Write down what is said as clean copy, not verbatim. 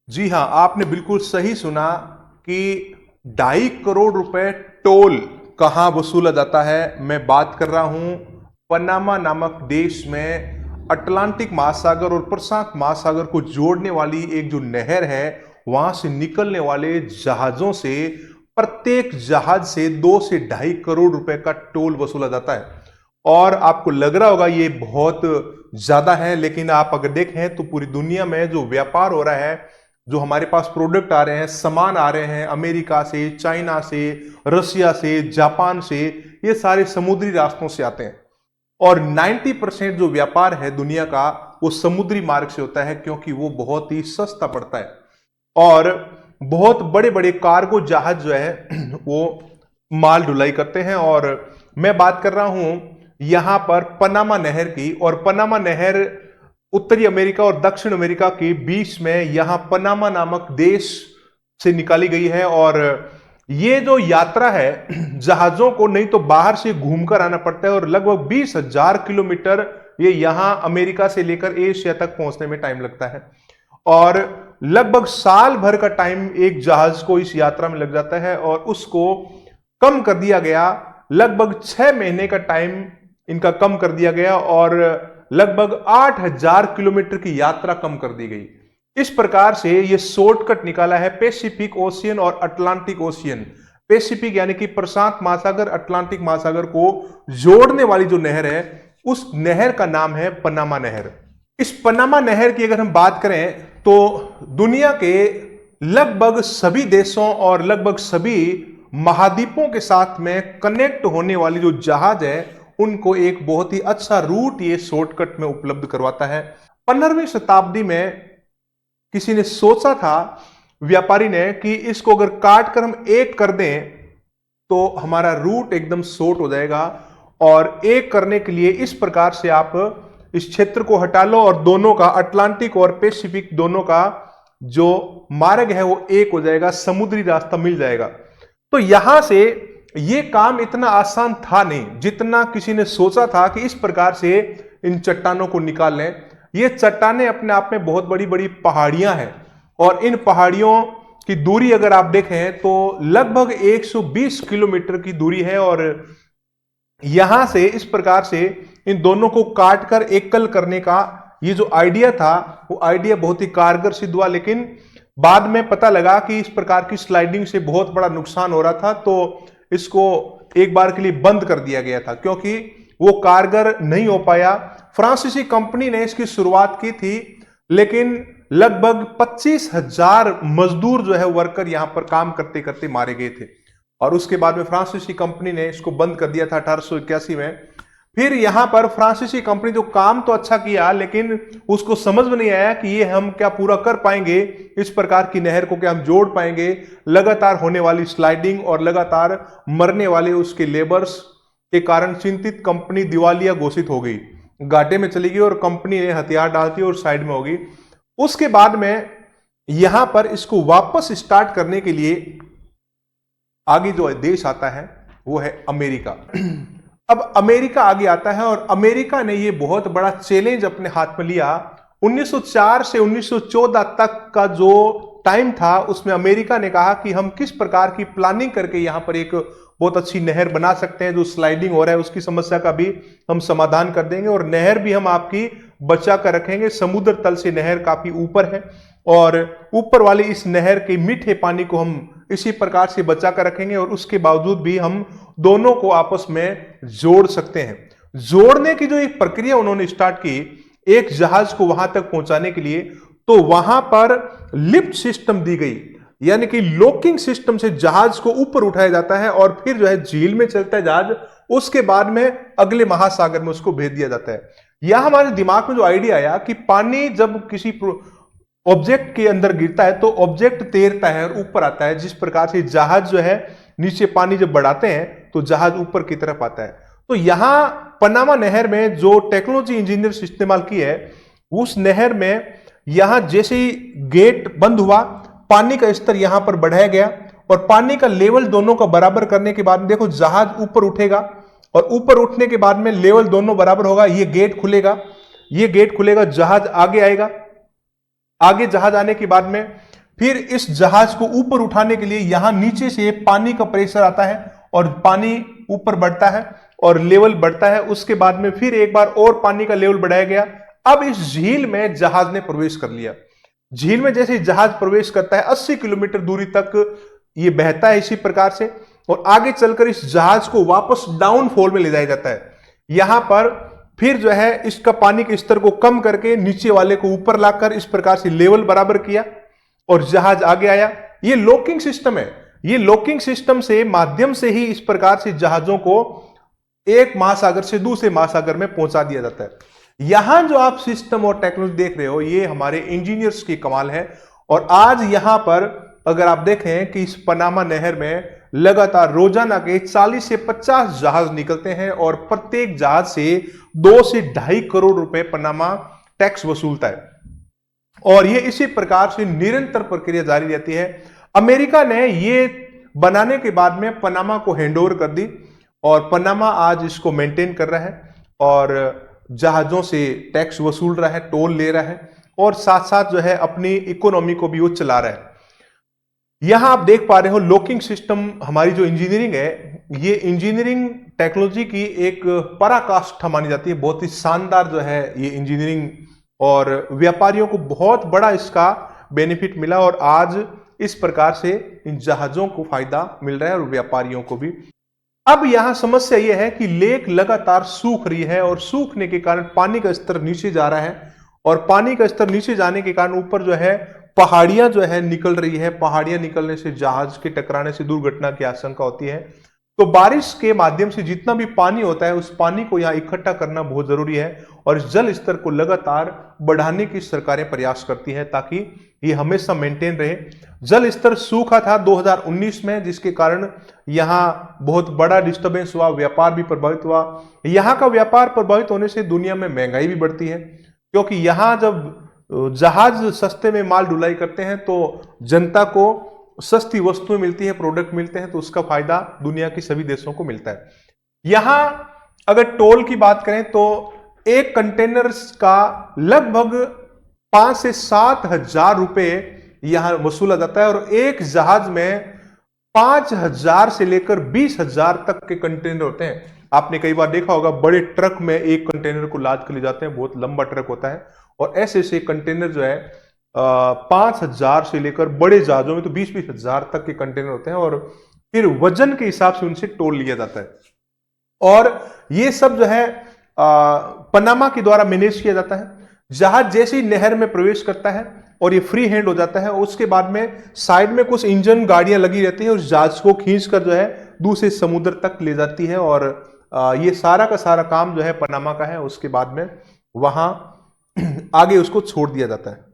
जी हां, आपने बिल्कुल सही सुना कि 2.5 करोड़ रुपए टोल कहां वसूला जाता है। मैं बात कर रहा हूं पनामा नामक देश में अटलांटिक महासागर और प्रशांत महासागर को जोड़ने वाली एक जो नहर है, वहां से निकलने वाले जहाजों से प्रत्येक जहाज से 2 से 2.5 करोड़ रुपए का टोल वसूला जाता है। और आपको लग रहा होगा ये बहुत ज्यादा है, लेकिन आप अगर देखें तो पूरी दुनिया में जो व्यापार हो रहा है, जो हमारे पास प्रोडक्ट आ रहे हैं, सामान आ रहे हैं अमेरिका से, चाइना से, रसिया से, जापान से, ये सारे समुद्री रास्तों से आते हैं। और 90% जो व्यापार है दुनिया का, वो समुद्री मार्ग से होता है, क्योंकि वो बहुत ही सस्ता पड़ता है। और बहुत बड़े बड़े कार्गो जहाज जो है वो माल ढुलाई करते हैं। और मैं बात कर रहा हूं यहां पर पनामा नहर की। और पनामा नहर उत्तरी अमेरिका और दक्षिण अमेरिका के बीच में यहां पनामा नामक देश से निकाली गई है। और ये जो यात्रा है, जहाजों को नहीं तो बाहर से घूमकर आना पड़ता है, और लगभग 20,000 किलोमीटर ये यहां अमेरिका से लेकर एशिया तक पहुंचने में टाइम लगता है। और लगभग साल भर का टाइम एक जहाज को इस यात्रा में लग जाता है, और उसको कम कर दिया गया। लगभग 6 महीने का टाइम इनका कम कर दिया गया, और लगभग 8,000 किलोमीटर की यात्रा कम कर दी गई। इस प्रकार से ये शॉर्टकट निकाला है पैसिफिक ओशियन और अटलांटिक ओशियन। पैसिफिक यानी कि प्रशांत महासागर, अटलांटिक महासागर को जोड़ने वाली जो नहर है, उस नहर का नाम है पनामा नहर। इस पनामा नहर की अगर हम बात करें तो दुनिया के लगभग सभी देशों और लगभग सभी महाद्वीपों के साथ में कनेक्ट होने वाली जो जहाज है, उनको एक बहुत ही अच्छा रूट ये शॉर्टकट में उपलब्ध करवाता है। 15वीं शताब्दी में किसी ने सोचा था, व्यापारी ने, कि इसको अगर काट कर हम एक कर दें तो हमारा रूट एकदम शॉर्ट हो जाएगा। और एक करने के लिए इस प्रकार से आप इस क्षेत्र को हटा लो, और दोनों का, अटलांटिक और पैसिफिक दोनों का जो मार्ग है वो एक हो जाएगा, समुद्री रास्ता मिल जाएगा। तो यहां से ये काम इतना आसान था नहीं जितना किसी ने सोचा था कि इस प्रकार से इन चट्टानों को निकाल लें। ये चट्टानें अपने आप में बहुत बड़ी बड़ी पहाड़ियां हैं, और इन पहाड़ियों की दूरी अगर आप देखें तो लगभग 120 किलोमीटर की दूरी है। और यहां से इस प्रकार से इन दोनों को काटकर एकल करने का ये जो आइडिया था, वो आइडिया बहुत ही कारगर सिद्ध हुआ। लेकिन बाद में पता लगा कि इस प्रकार की स्लाइडिंग से बहुत बड़ा नुकसान हो रहा था, तो इसको एक बार के लिए बंद कर दिया गया था, क्योंकि वो कारगर नहीं हो पाया। फ्रांसीसी कंपनी ने इसकी शुरुआत की थी, लेकिन लगभग 25,000 मजदूर जो है, वर्कर, यहां पर काम करते करते मारे गए थे। और उसके बाद में फ्रांसीसी कंपनी ने इसको बंद कर दिया था 1881 में। फिर यहां पर फ्रांसीसी कंपनी जो काम तो अच्छा किया, लेकिन उसको समझ में नहीं आया कि ये हम क्या पूरा कर पाएंगे, इस प्रकार की नहर को क्या हम जोड़ पाएंगे। लगातार होने वाली स्लाइडिंग और लगातार मरने वाले उसके लेबर्स के कारण चिंतित कंपनी दिवालिया घोषित हो गई, घाटे में चली गई, और कंपनी ने हथियार डाल दिए और साइड में हो गई। उसके बाद में यहां पर इसको वापस स्टार्ट करने के लिए आगे जो देश आता है वो है अमेरिका। अब अमेरिका आगे आता है, और अमेरिका ने ये बहुत बड़ा चैलेंज अपने हाथ में लिया। 1904 से 1914 तक का जो टाइम था, उसमें अमेरिका ने कहा कि हम किस प्रकार की प्लानिंग करके यहां पर एक बहुत अच्छी नहर बना सकते हैं। जो स्लाइडिंग हो रहा है उसकी समस्या का भी हम समाधान कर देंगे, और नहर भी हम आपकी बचा कर रखेंगे। समुद्र तल से नहर काफी ऊपर है, और ऊपर वाली इस नहर के मीठे पानी को हम इसी प्रकार से बचा कर रखेंगे, और उसके बावजूद भी हम दोनों को आपस में जोड़ सकते हैं। जोड़ने की जो एक प्रक्रिया उन्होंने स्टार्ट की, एक जहाज को वहां तक पहुंचाने के लिए, तो वहां पर लिफ्ट सिस्टम दी गई, यानी कि लॉकिंग सिस्टम से जहाज को ऊपर उठाया जाता है, और फिर जो है झील में चलता है जहाज, उसके बाद में अगले महासागर में उसको भेज दिया जाता है। यह हमारे दिमाग में जो आइडिया आया कि पानी जब किसी ऑब्जेक्ट के अंदर गिरता है तो ऑब्जेक्ट तैरता है और ऊपर आता है, जिस प्रकार से जहाज जो है नीचे पानी जब बढ़ाते हैं तो जहाज ऊपर की तरफ आता है। तो यहां पनामा नहर में जो टेक्नोलॉजी इंजीनियर्स इस्तेमाल की है, उस नहर में यहां जैसे ही गेट बंद हुआ, पानी का स्तर यहां पर बढ़ाया गया, और पानी का लेवल दोनों का बराबर करने के बाद देखो जहाज ऊपर उठेगा, और ऊपर उठने के बाद में लेवल दोनों बराबर होगा, ये गेट खुलेगा, ये गेट खुलेगा, जहाज आगे आएगा। आगे जहाज आने के बाद में फिर इस जहाज को ऊपर उठाने के लिए यहां नीचे से पानी का प्रेशर आता है और पानी ऊपर बढ़ता है और लेवल बढ़ता है। उसके बाद में फिर एक बार और पानी का लेवल बढ़ाया गया। अब इस झील में जहाज ने प्रवेश कर लिया। झील में जैसे जहाज प्रवेश करता है 80 किलोमीटर दूरी तक ये बहता है इसी प्रकार से, और आगे चलकर इस जहाज को वापस डाउनफॉल में ले जाया जाता है। यहां पर फिर जो है इसका पानी के स्तर को कम करके नीचे वाले को ऊपर लाकर इस प्रकार से लेवल बराबर किया और जहाज आगे आया। ये लॉकिंग सिस्टम है। ये लॉकिंग सिस्टम से माध्यम से ही इस प्रकार से जहाजों को एक महासागर से दूसरे महासागर में पहुंचा दिया जाता है। यहां जो आप सिस्टम और टेक्नोलॉजी देख रहे हो ये हमारे इंजीनियर्स की कमाल है। और आज यहां पर अगर आप देखें कि इस पनामा नहर में लगातार रोजाना के 40 से 50 जहाज निकलते हैं और प्रत्येक जहाज से 2 से 2.5 करोड़ रुपए पनामा टैक्स वसूलता है। और ये इसी प्रकार से निरंतर प्रक्रिया जारी रहती है। अमेरिका ने ये बनाने के बाद में पनामा को हैंडओवर कर दी और पनामा आज इसको मेंटेन कर रहा है और जहाजों से टैक्स वसूल रहा है, टोल ले रहा है और साथ साथ जो है अपनी इकोनॉमी को भी वो चला रहा है। यहां आप देख पा रहे हो लॉकिंग सिस्टम, हमारी जो इंजीनियरिंग है ये इंजीनियरिंग टेक्नोलॉजी की एक पराकाष्ठा मानी जाती है। बहुत ही शानदार जो है ये इंजीनियरिंग, और व्यापारियों को बहुत बड़ा इसका बेनिफिट मिला और आज इस प्रकार से इन जहाजों को फायदा मिल रहा है और व्यापारियों को भी। अब यहां समस्या यह है कि लेक लगातार सूख रही है और सूखने के कारण पानी का स्तर नीचे जा रहा है और पानी का स्तर नीचे जाने के कारण ऊपर जो है पहाड़ियां जो है निकल रही है। पहाड़ियां निकलने से जहाज के टकराने से दुर्घटना की आशंका होती है। तो बारिश के माध्यम से जितना भी पानी होता है उस पानी को यहां इकट्ठा करना बहुत जरूरी है और इस जल स्तर को लगातार बढ़ाने की सरकारें प्रयास करती हैं ताकि ये हमेशा मेंटेन रहे। जल स्तर सूखा था 2019 में, जिसके कारण यहां बहुत बड़ा डिस्टर्बेंस हुआ, व्यापार भी प्रभावित हुआ। यहां का व्यापार प्रभावित होने से दुनिया में महंगाई भी बढ़ती है, क्योंकि यहां जब जहाज सस्ते में माल ढुलाई करते हैं तो जनता को सस्ती वस्तुएं मिलती है, प्रोडक्ट मिलते हैं, तो उसका फायदा दुनिया के सभी देशों को मिलता है। यहां अगर टोल की बात करें तो एक कंटेनर का लगभग 5 से 7 हजार रुपए यहां वसूला जाता है और एक जहाज में 5,000 से लेकर 20,000 तक के कंटेनर होते हैं। आपने कई बार देखा होगा बड़े ट्रक में एक कंटेनर को लाद के ले जाते हैं, बहुत लंबा ट्रक होता है और ऐसे ऐसे कंटेनर जो है 5,000 से लेकर बड़े जहाजों में तो 20-20 हजार तक के कंटेनर होते हैं और फिर वजन के हिसाब से उनसे टोल लिया जाता है। और ये सब जो है पनामा के द्वारा मैनेज किया जाता है। जहाज जैसे ही नहर में प्रवेश करता है और ये फ्री हैंड हो जाता है, उसके बाद में साइड में कुछ इंजन गाड़ियां लगी रहती है, उस जहाज को खींचकर जो है दूसरे समुद्र तक ले जाती है और ये सारा का सारा काम जो है पनामा का है। उसके बाद में वहां आगे उसको छोड़ दिया जाता है।